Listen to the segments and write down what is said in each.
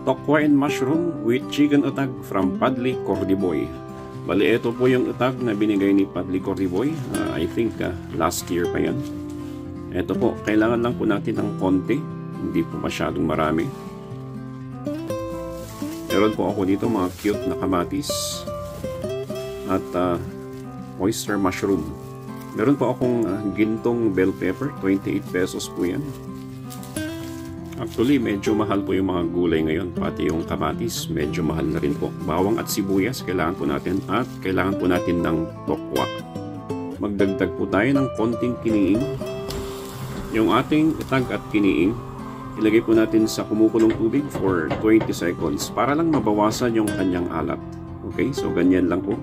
Tokwa and mushroom with chicken utag from Padli Cordiboy. Bali, ito po yung utag na binigay ni Padli Cordiboy. I think last year pa yan. Ito po, kailangan lang po natin ng konti. Hindi po masyadong marami. Meron po ako dito mga cute na kamatis. At oyster mushroom. Meron po akong gintong bell pepper. 28 pesos po yan. Actually, medyo mahal po yung mga gulay ngayon. Pati yung kamatis, medyo mahal na rin po. Bawang at sibuyas, kailangan po natin. At kailangan po natin ng tokwa. Magdagdag po tayo ng konting kiniing. Yung ating utag at kiniing, ilagay po natin sa kumukulong tubig for 20 seconds para lang mabawasan yung kanyang alat. Okay, so ganyan lang po.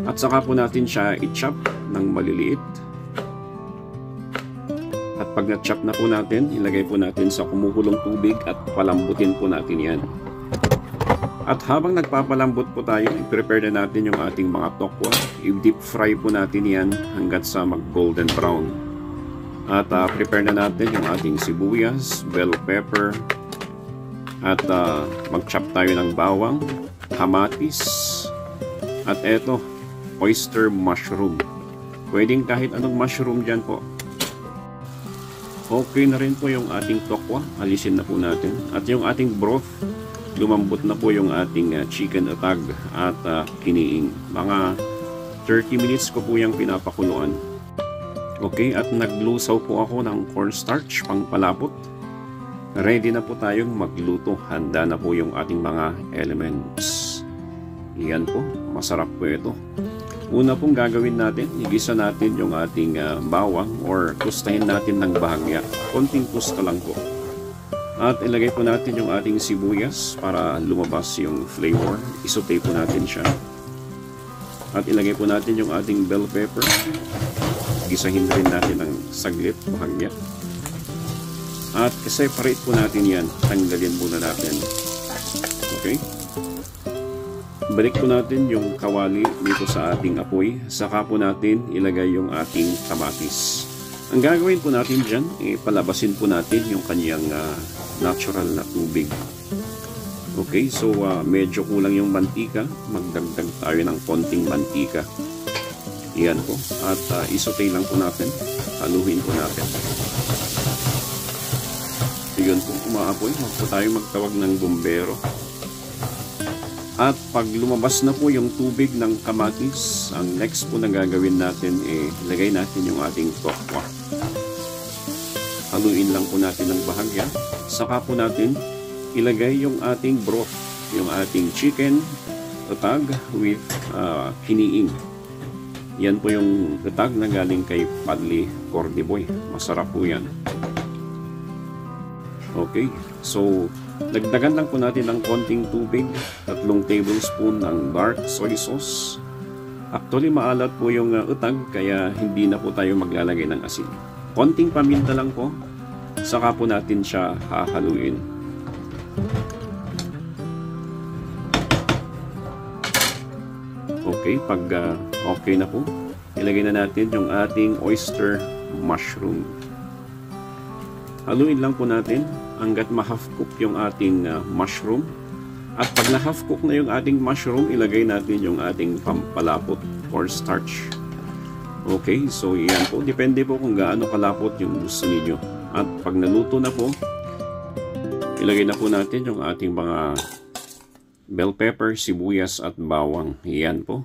At saka po natin siya i-chop ng maliliit. At pag na-chop na po natin, ilagay po natin sa kumukulong tubig at palambutin po natin yan. At habang nagpapalambot po tayo, i-prepare na natin yung ating mga tokwa. I-deep fry po natin yan hanggat sa mag-golden brown. At prepare na natin yung ating sibuyas, bell pepper. At mag-chop tayo ng bawang, kamatis. At eto, oyster mushroom. Pwedeng kahit anong mushroom dyan po. Okay na rin po yung ating tokwa. Alisin na po natin. At yung ating broth, lumambot na po yung ating chicken utag at kiniing. Mga 30 minutes ko po yung pinapakuluan. Okay, at naglusaw po ako ng cornstarch pang palapot. Ready na po tayong magluto. Handa na po yung ating mga elements. Iyan po, masarap po ito. Una pong gagawin natin, igisa natin yung ating bawang or tustahin natin ng bahagya. Konting tusta lang po. At ilagay po natin yung ating sibuyas para lumabas yung flavor. Isutay po natin siya. At ilagay po natin yung ating bell pepper. Gisahin rin natin ng saglit, bahagya. At separate po natin yan. Tanggalin muna natin. Okay? Balik po natin yung kawali dito sa ating apoy. Saka po natin ilagay yung ating kamatis. Ang gagawin po natin dyan, palabasin po natin yung kanyang natural na tubig. Okay, so medyo kulang yung mantika. Magdagdag tayo ng konting mantika. Iyan po. At isutay lang po natin. Haluhin po natin. Iyon po, umaapoy. Huwag po tayo magtawag ng bumbero. At pag lumabas na po yung tubig ng kamatis, ang next po na gagawin natin ilagay natin yung ating tokwa. Haluin lang po natin ng bahagya. Saka po natin ilagay yung ating broth, yung ating chicken utag with kiniing. Yan po yung utag na galing kay Padli Cordiboy. Masarap po yan. Okay, so dagdagan lang po natin ng konting tubig, 3 tablespoon ng dark soy sauce. Actually, maalat po yung utag, kaya hindi na po tayo maglalagay ng asin. Konting paminta lang po, saka po natin siya hahaluin. Okay, pag okay na po, ilagay na natin yung ating oyster mushroom. Haluin lang po natin hanggat ma-half cook yung ating mushroom. At pag na-half cook na yung ating mushroom, ilagay natin yung ating pampalapot or starch. Okay, so yan po. Depende po kung gaano kalapot yung gusto niyo. At pag naluto na po, ilagay na po natin yung ating mga bell pepper, sibuyas at bawang. Yan po.